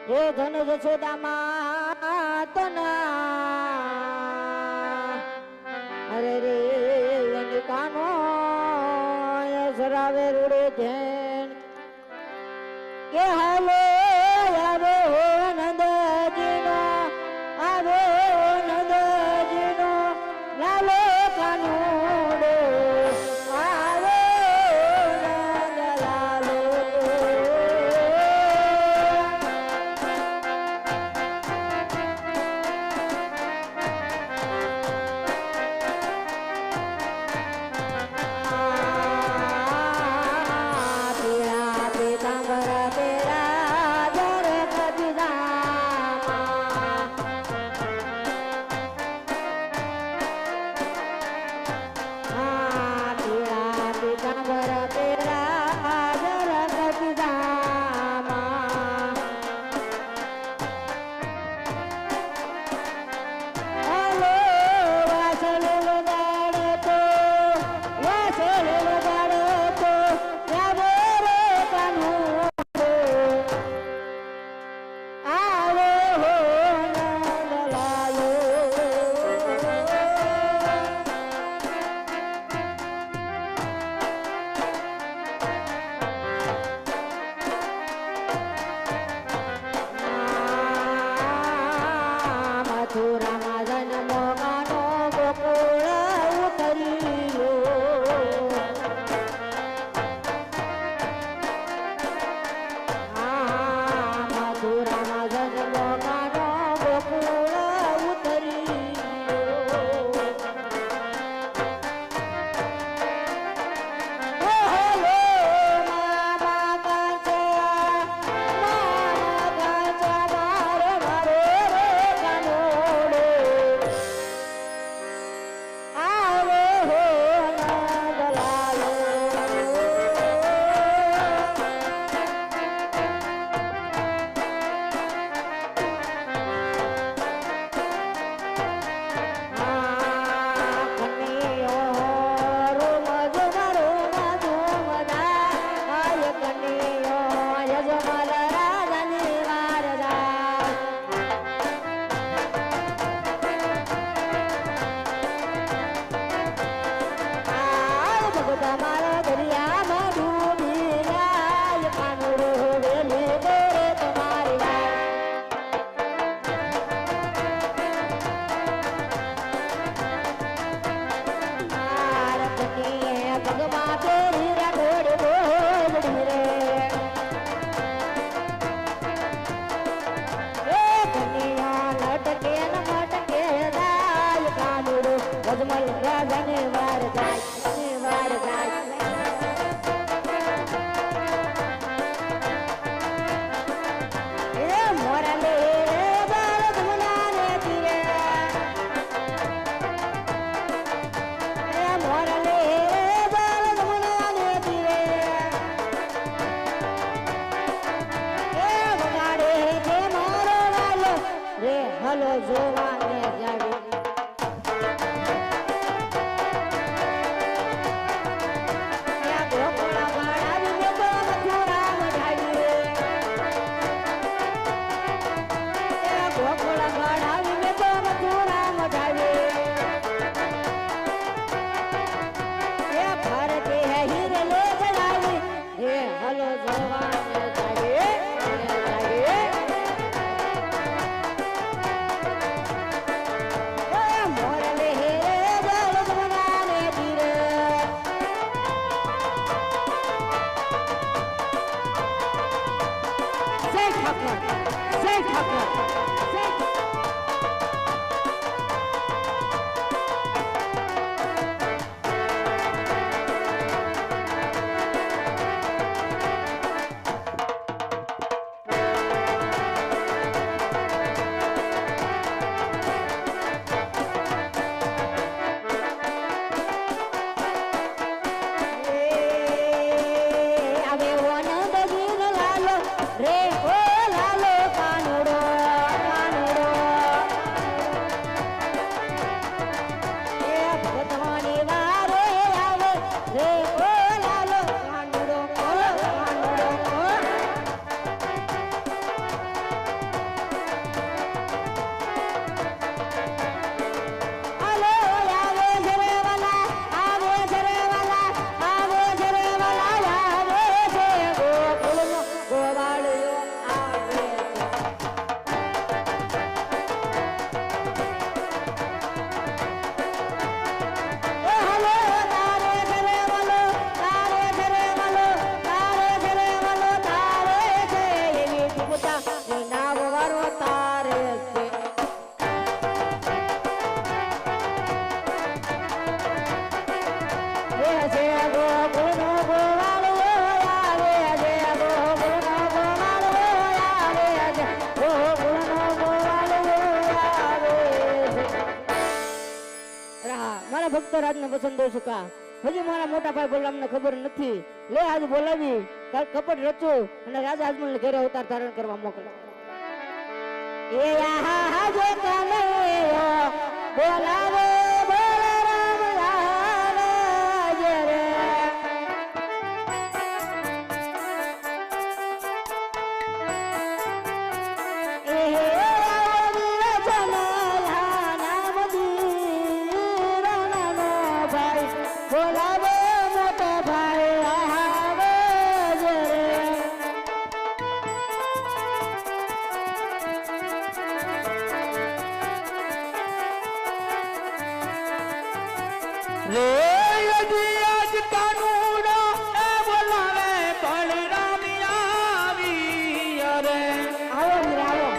એ ધન જશોદામાં તો અરે રે કાનો સરાવે રૂડે ધેન કે હાલો આવે હો નંદજીનો આવે નંદજીનો લાલો કાનુડો આવે નંદ લાલો હલો જોવાને જાવી રે ઓ લાલો કાનુડો તો રાજને પસંદ દઉં છું કા હજી મારા મોટા ભાઈ બલરામને ખબર નથી લે આજ બોલાવી કાલ કપટ રચું અને રાજા આજમલને ઘરે અવતાર ધારણ કરવા મોકલો એ આહા હાજે કનૈયો બોલાવે બલરામ આવે રે બોલાવે મોટા ભાઈ આવે રે યદી આજ કાનુડો એ બોલાવે બળરામ આવી રે આવો મીરા આવો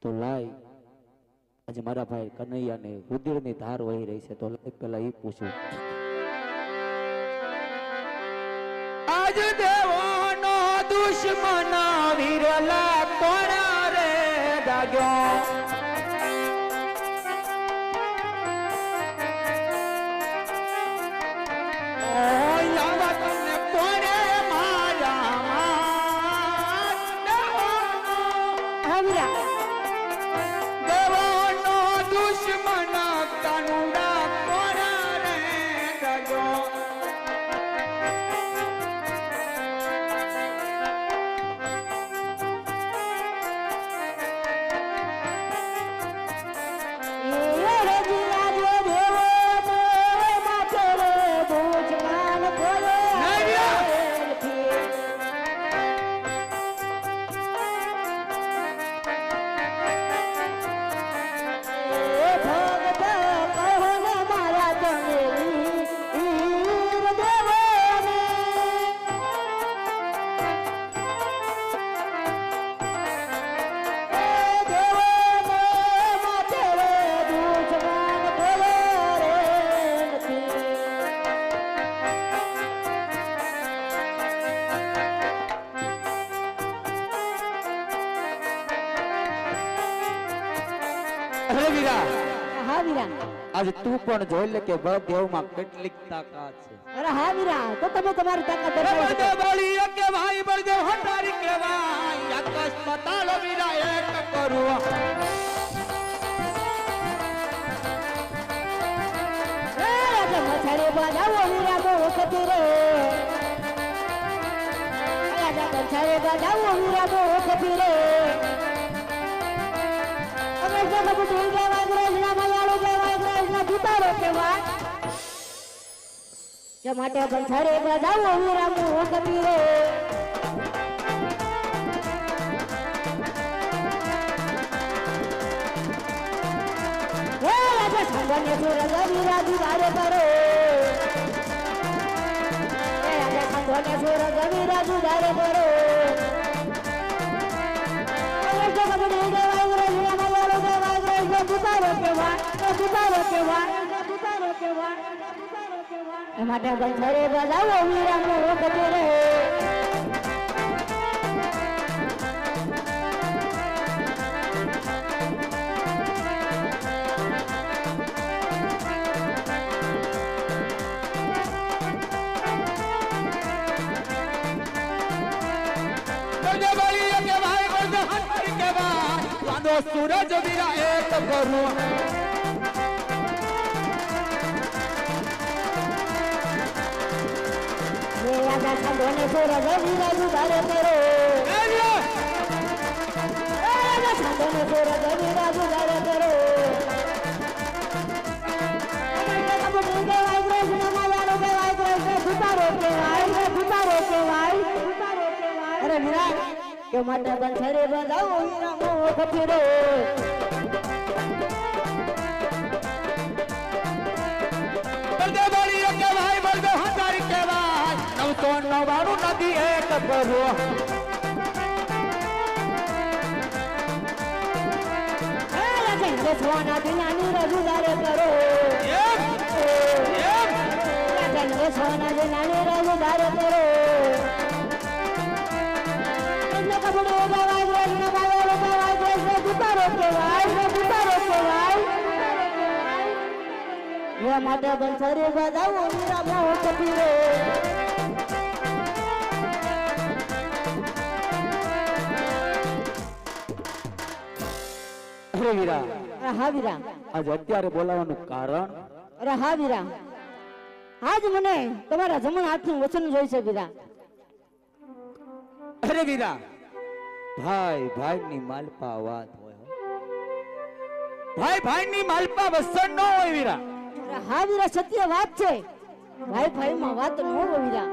તો લાય આજે મારા ભાઈ કનૈયાને રુધિરની ધાર વહી રહી છે તો લાય પેલા એ પૂછું આજ દેવાનો દુશ્મન વિરલા કોણા રે દાગ્યો અરે વીરા હા વીરા આજે તું પણ જોઈ લે કે બળદેવમાં કેટલીક તાકાત છે અરે હા વીરા તો તમે તમારી તાકાત દર્શાવી શકો. બળદેવ બોલીએ કે ભાઈ બળદેવ હટારી કહેવાય આકાશ પતાળ વીરા એક કરું મછાડે બાજાવો વીરા બહુ વખત રે મછાડે બાજાવો વીરા બહુ વખત રે અમે જગત ભૂલ ગયા ગ્રહના મયાળો ગયા ગ્રહના ભૂતારો કહેવાય જે માટે બંછાડે બાજાવો વીરા બહુ વખત રે સંગને સુરજ વિરાજુ ગારે કરો એ આજે સંગને સુરજ વિરાજુ ગારે કરો અરે જો બગડે દેવાય ગ્રહના મયાળો ગયા ગ્રહના ભૂતારો કહેવાય એ માટે બંછાડે બાજાવો વીરા બહુ વખત રે सूरज वीरा एक करूं ये आजा संगने सूरज विराजु गारे करो आजा संगने सूरज विराजु गारे करो अरे वीरा के माता बंसरे बजाओ वीरा मो खफिरो વાળું નદી એક કરો રસવાના દિનાની રજૂદારે કરો રસવાના દિનાની રજૂદારે કરો એટલે કબડો ગવાય દ્રષ્ણ બાયો ગવાય દ્રષ્ણ દુકારો કેવાય દુકારો કેવાય એ માટે બંસરી બજાવો મીરા મોહ કપીરો અરે વીરા હા વીરા આજ અત્યારે બોલાવાનું કારણ અરે હા વીરા આજ મને તમારા જમણ હાથનું વચન જોઈશે વીરા અરે વીરા ભાઈ ભાઈની માલપા વાત હોય હો. ભાઈ ભાઈની માલપા વસન ન હોય વીરા અરે હા વીરા સત્ય વાત છે ભાઈ ભાઈમાં વાત ન હોય વીરા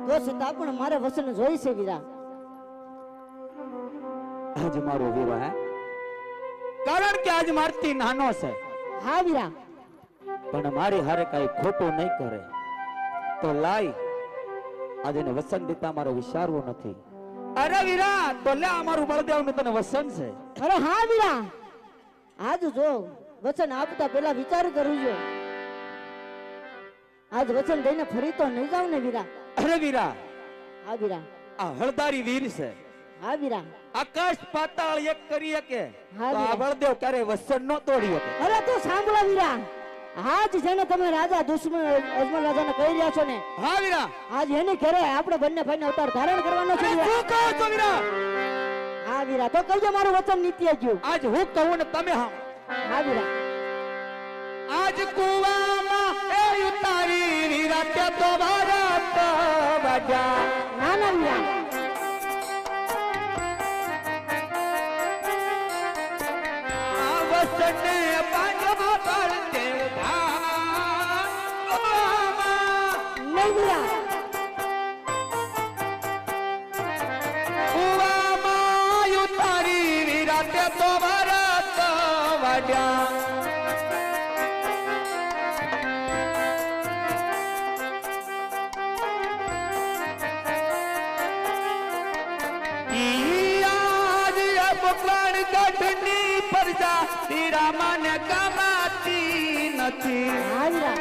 તો છતાં પણ મારે વચન જોઈશે વીરા આજ મારો વીરો હે કારણ કે આજ મારતી નાનો છે હા વીરા પણ મારી હારે કઈ ખોટું નહીં કરે તો લાય આજે એને વસન દેતા મારે વિચારવું નથી અરે વીરા તો લે અમારું બળદેવ નું તને વસન છે અરે હા વીરા આજ જો વચન આપતા પેલા વિચાર કરું છું આજ વચન દઈને ફરી તો નહીં જાવ ને વીરા અરે વીરા હા વીરા આ હળદારી વીર છે હા વીરા આકાશ પાતાળ એક કરી શકે હા તો આ વીરા. બળદેવ ક્યારે વસન નો તોડી શકે અરે તું સાંભળો વીરા આજ જેને તમે રાજા દુશ્મન અજમલ રાજાને કહી રહ્યા છો ને હા વીરા આજ એની ઘરે આપણે બંને ભાઈને અવતાર ધારણ કરવાનો છે અરે વીરા. શું કહો છો વીરા હા વીરા તો કહીજો મારું વચન નીત્ય ગયું આજ હું કહું ને તમે હા હા વીરા આજ કુવામાં એ ઉતારી વીરા તે તો ભારત બજા ના ના વીરા આ વસને પાંજવા બળદેવ ધામ નહીં વીરા કુવામાં ઉતારી વીરા તે તો ભારત બજા ગઢની પ્રજા તીરા મને કમાતી નથી હા વીરા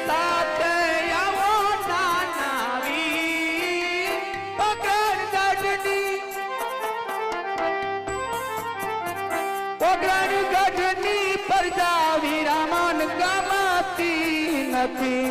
સાથે આવો નાના વીર ગઢની પ્રજા વિરામન કમાતી નથી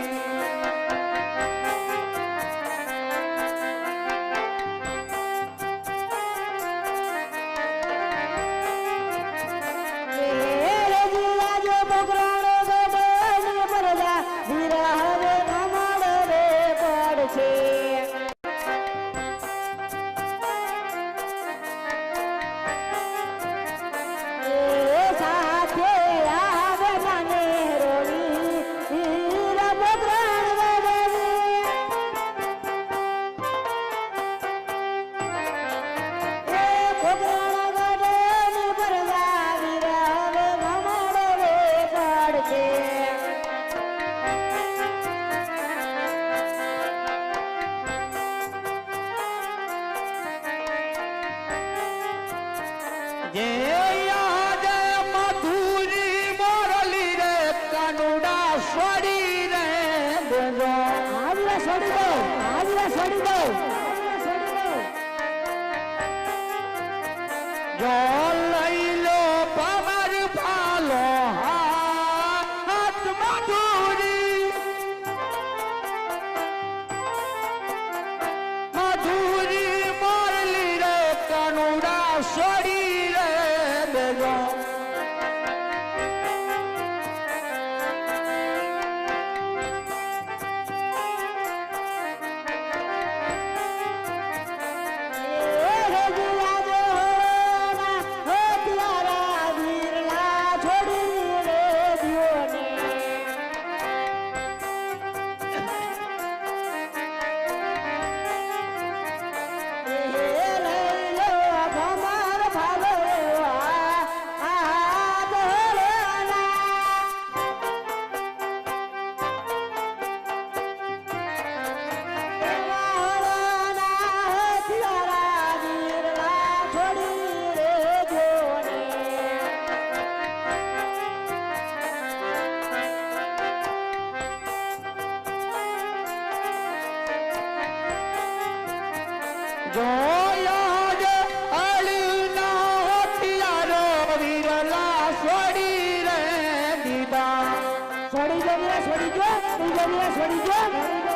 છોડી દો બીજા દિવસ છોડી દો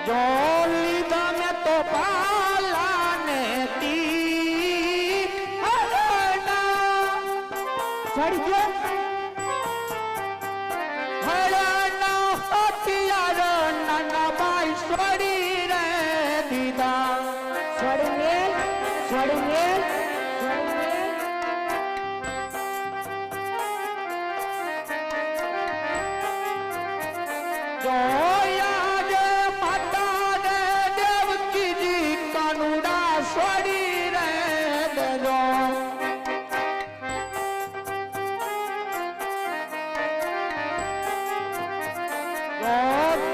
જો લીધા મેં તો પાલાને તી હરણા છોડી દો હરણા હથિયાર નાના ભાઈ છોડી રે દીધા છોડી મેલ છોડી મેલ જોયા રે માતા ને દેવકીજી કાનુડા છોડી રે દેજો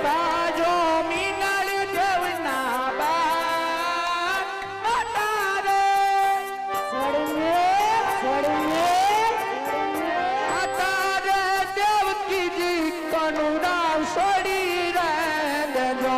તાજો મીનળ દેવના બા માતા રે છોડી મેલ છોડી મેલ માતા રે દેવકીજી કાનુડા છોડી રે દેજો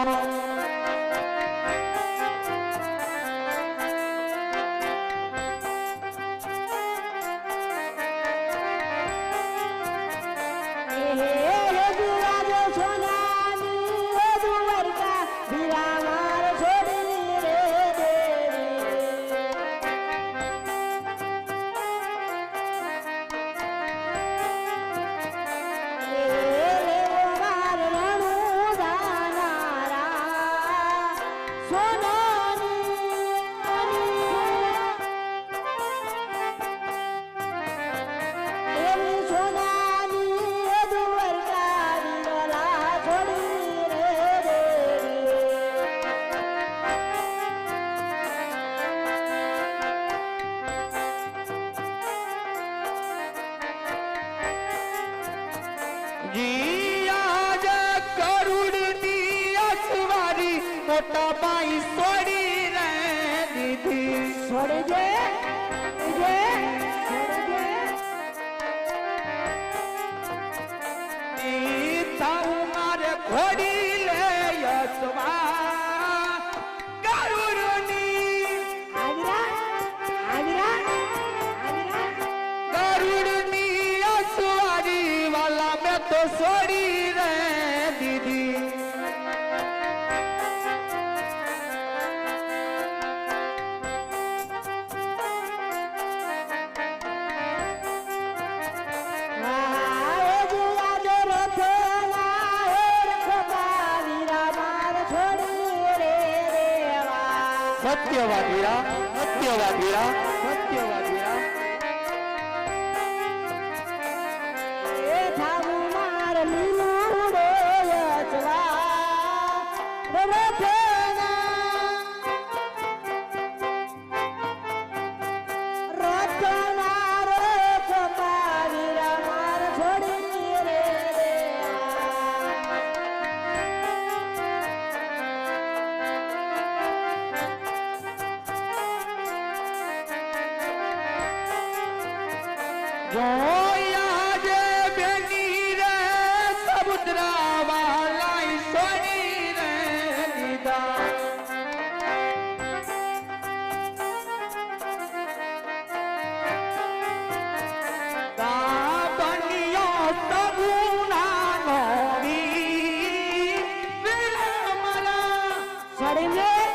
જીયા જ કરુણની અસવારી મોટા ભાઈ છોડી રે દીધી છોડી દે થાઉ મારે ઘોડી લે યસવા કરુણની કરુણની અસવારી વાલા મેં તો છોડી રે દીધી સત્યવાદ વીરા સત્યવાદ વીરા સત્યવાદ વીરા જોયા જે બેની રે સમુદ્રા વાલાઈ સોની રે દીધા તા બનિયો સગુના નો વી વિરમલા છોડી મેલ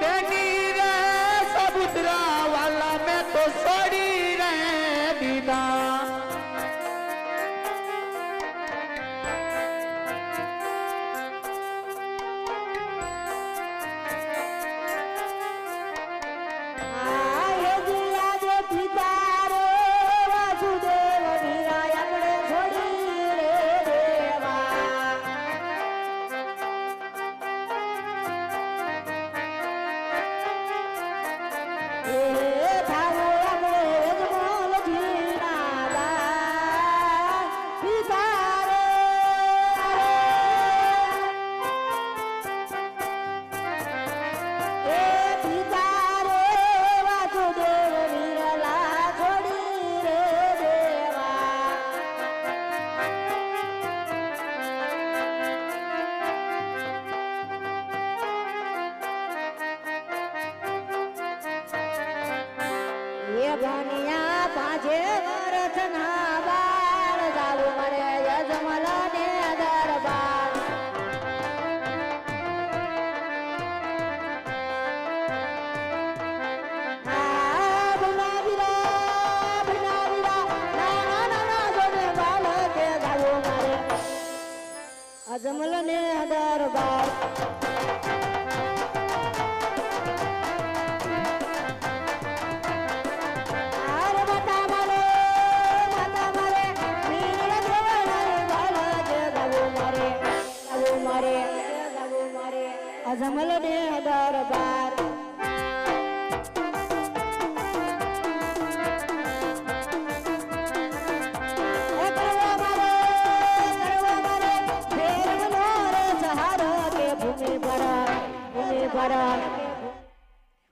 બેની રે ગણિયા પાંચે વર્ષના બાળ જાવું મારે યજમલ ને દરબાર અજમલ ને દરબાર અજમલ ને દરબાર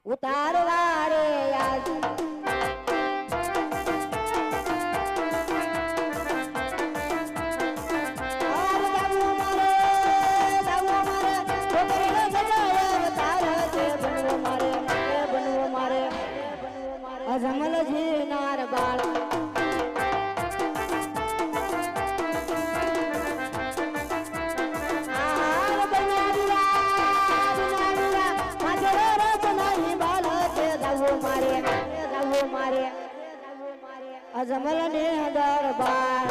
ઉતારવા રે યાદ અજમલ જી નાર બાળ અજમલ ને દરબાર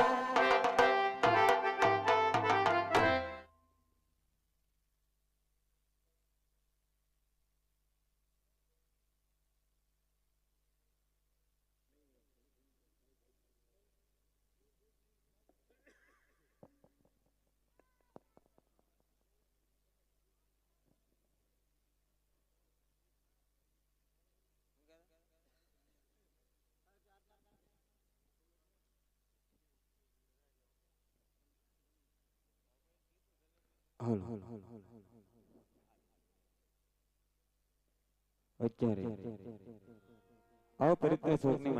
અત્યારે આવો પરિત્ય શોકની